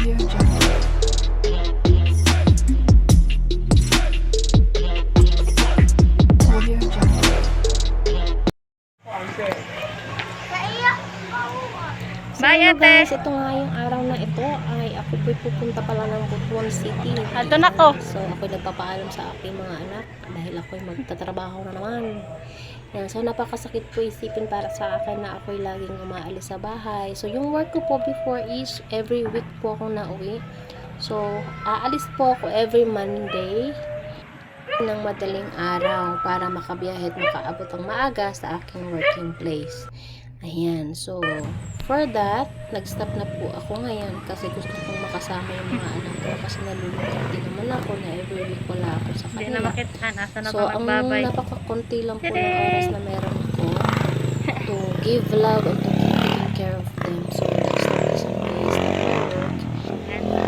Audio Jungle. Audio Jungle. Bye, Hello ate. guys, ito nga yung araw na ito ay ako po'y pupunta pala ng Butuan City. Ato na ko. So ako'y nagpapaalam sa aking mga anak dahil ako'y magtatrabaho na naman. Yan, so napakasakit po isipin para sa akin na ako'y laging umaalis sa bahay. So yung work ko po before is every week po akong nauwi. So aalis po ako every Monday ng madaling araw para makabiyahe at makaabot ang maaga sa aking working place. Ayan, so for that, nag-stop na po ako ngayon kasi gusto kong makasama yung mga anak ko kasi nalulungkot din naman ako na every week wala ako sa Hindi na kanila. makita. Nasa na So, pa ang magbabay. napakakunti lang po ng oras na meron ako to give love and to keep taking care of them. So, nag-start na sa place na work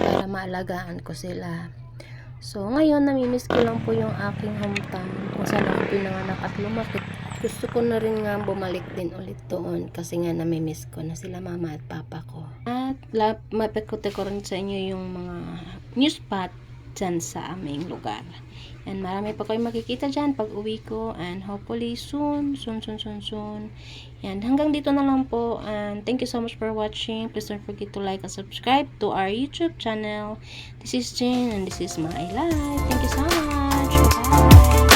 para maalagaan ko sila. So, ngayon, namimiss ko lang po yung aking hometown kung saan ako pinanganak at lumaki. Gusto ko na rin nga bumalik din ulit doon kasi nga namimiss ko na sila mama at papa ko. At mapikote ko rin sa inyo yung mga new spot dyan sa aming lugar. And marami pa kayong makikita dyan pag uwi ko and hopefully soon. And hanggang dito na lang po and thank you so much for watching. Please don't forget to like and subscribe to our YouTube channel. This is Jane and this is my life. Thank you so much. Bye!